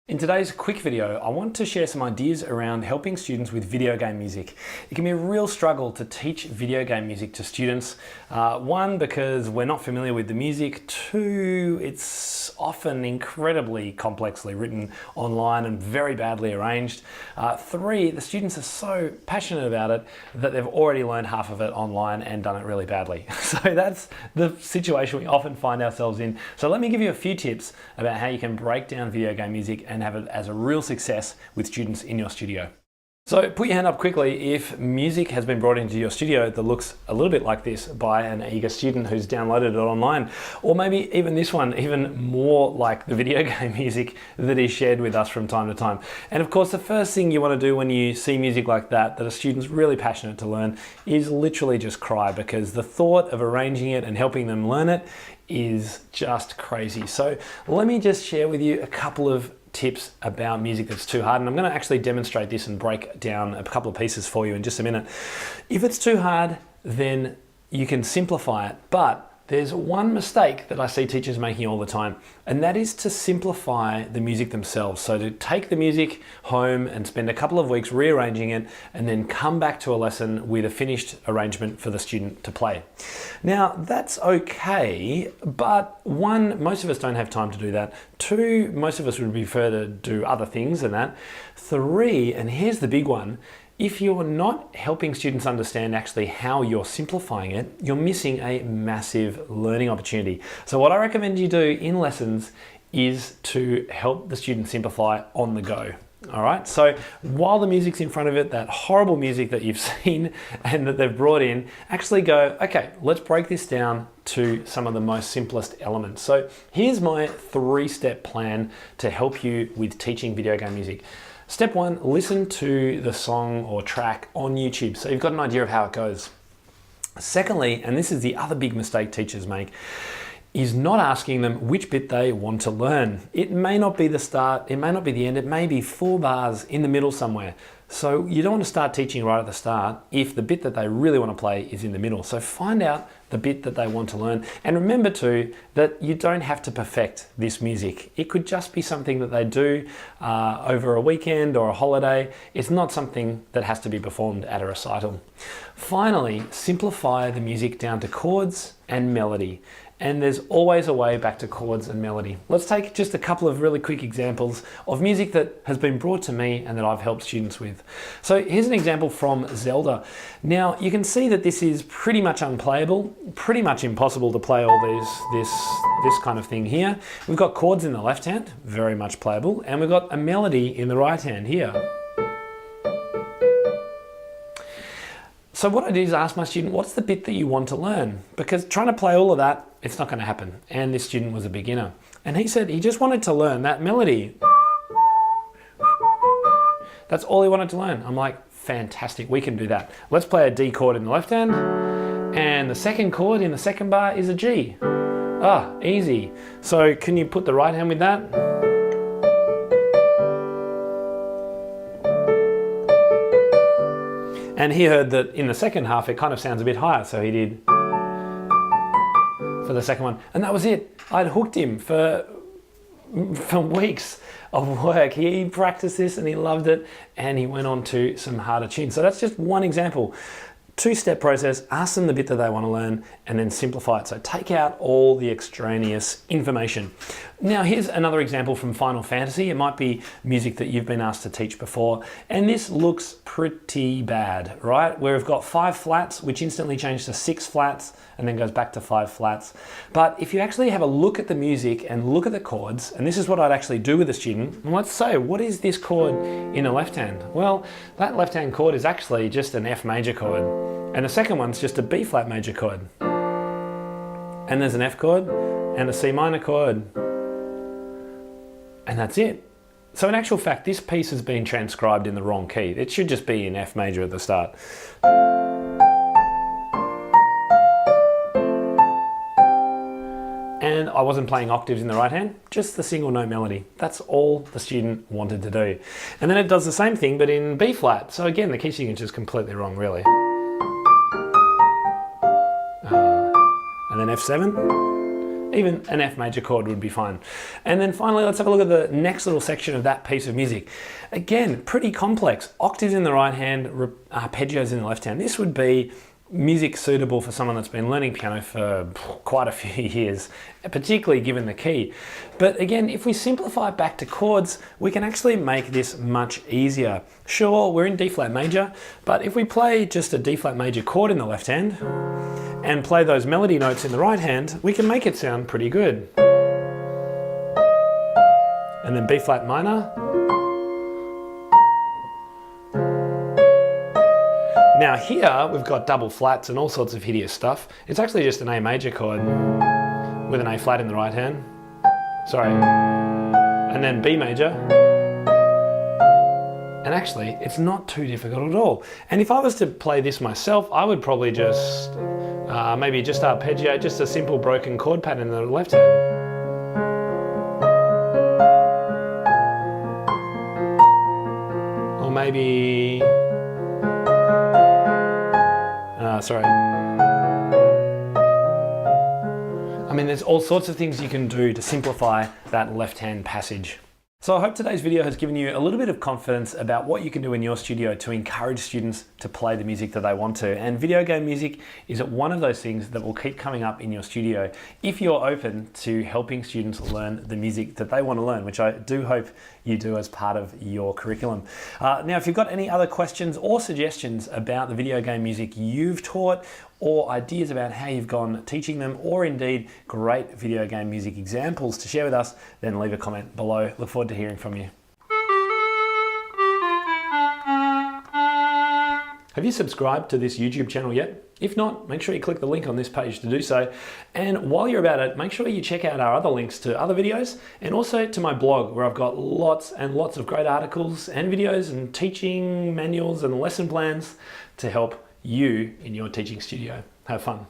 In today's quick video, I want to share some ideas around helping students with video game music. It can be a real struggle to teach video game music to students. One, because we're not familiar with the music. Two, it's often incredibly complexly written online and very badly arranged. Three, the students are so passionate about it that they've already learned half of it online and done it really badly. So that's the situation we often find ourselves in. So let me give you a few tips about how you can break down video game music and have it as a real success with students in your studio. So put your hand up quickly if music has been brought into your studio that looks a little bit like this by an eager student who's downloaded it online, or maybe even this one, even more like the video game music that is shared with us from time to time. And of course, the first thing you want to do when you see music like that a student's really passionate to learn is literally just cry, because the thought of arranging it and helping them learn it is just crazy. So let me just share with you a couple of tips about music that's too hard, and I'm going to actually demonstrate this and break down a couple of pieces for you in just a minute. If it's too hard, then you can simplify it, but there's one mistake that I see teachers making all the time, and that is to simplify the music themselves. So to take the music home and spend a couple of weeks rearranging it and then come back to a lesson with a finished arrangement for the student to play. Now that's okay, but one, most of us don't have time to do that. Two, most of us would prefer to do other things than that. Three, and here's the big one, if you're not helping students understand actually how you're simplifying it, you're missing a massive learning opportunity. So what I recommend you do in lessons is to help the student simplify on the go. All right, so while the music's in front of it, that horrible music that you've seen and that they've brought in, actually go, okay, let's break this down to some of the most simplest elements. So here's my 3-step plan to help you with teaching video game music. Step one, listen to the song or track on YouTube so you've got an idea of how it goes. Secondly, and this is the other big mistake teachers make, is not asking them which bit they want to learn. It may not be the start, it may not be the end, it may be 4 bars in the middle somewhere. So you don't want to start teaching right at the start if the bit that they really want to play is in the middle. So find out the bit that they want to learn. And remember too, that you don't have to perfect this music. It could just be something that they do over a weekend or a holiday. It's not something that has to be performed at a recital. Finally, simplify the music down to chords and melody. And there's always a way back to chords and melody. Let's take just a couple of really quick examples of music that has been brought to me and that I've helped students with. So here's an example from Zelda. Now you can see that this is pretty much unplayable, pretty much impossible to play all this kind of thing here. We've got chords in the left hand, very much playable, and we've got a melody in the right hand here. So what I do is ask my student, what's the bit that you want to learn? Because trying to play all of that, it's not going to happen. And this student was a beginner. And he said he just wanted to learn that melody. That's all he wanted to learn. I'm like, fantastic, we can do that. Let's play a D chord in the left hand. And the second chord in the second bar is a G. Ah, easy. So can you put the right hand with that? And he heard that in the second half, it kind of sounds a bit higher. So he did for the second one. And that was it. I'd hooked him for weeks of work. He practiced this and he loved it. And he went on to some harder tunes. So that's just one example. 2-step process, ask them the bit that they want to learn and then simplify it. So take out all the extraneous information. Now here's another example from Final Fantasy. It might be music that you've been asked to teach before. And this looks pretty bad, right? Where we've got 5 flats, which instantly change to 6 flats and then goes back to 5 flats. But if you actually have a look at the music and look at the chords, and this is what I'd actually do with a student, and let's say, what is this chord in the left hand? Well, that left hand chord is actually just an F major chord. And the second one's just a B flat major chord. And there's an F chord and a C minor chord. And that's it. So in actual fact, this piece has been transcribed in the wrong key. It should just be in F major at the start. And I wasn't playing octaves in the right hand, just the single note melody. That's all the student wanted to do. And then it does the same thing, but in B flat. So again, the key signature is completely wrong, really. And then F7, Even an F major chord would be fine. And then finally, let's have a look at the next little section of that piece of music. Again, pretty complex. Octaves in the right hand, arpeggios in the left hand. This would be music suitable for someone that's been learning piano for quite a few years, particularly given the key. But again, if we simplify it back to chords, we can actually make this much easier. Sure, we're in D flat major, but if we play just a D flat major chord in the left hand and play those melody notes in the right hand, we can make it sound pretty good. And then B flat minor. Now here we've got double flats and all sorts of hideous stuff. It's actually just an A major chord with an A flat in the right hand. Sorry. And then B major. And actually it's not too difficult at all. And if I was to play this myself, I would probably just maybe just arpeggiate just a simple broken chord pattern in the left hand. Or maybe sorry. I mean, there's all sorts of things you can do to simplify that left-hand passage. So I hope today's video has given you a little bit of confidence about what you can do in your studio to encourage students to play the music that they want to. And video game music is one of those things that will keep coming up in your studio if you're open to helping students learn the music that they want to learn, which I do hope you do as part of your curriculum. Now, if you've got any other questions or suggestions about the video game music you've taught, or ideas about how you've gone teaching them, or indeed great video game music examples to share with us, then leave a comment below. Look forward to hearing from you. Have you subscribed to this YouTube channel yet? If not, make sure you click the link on this page to do so. And while you're about it, make sure you check out our other links to other videos and also to my blog, where I've got lots and lots of great articles and videos and teaching manuals and lesson plans to help you in your teaching studio. Have fun.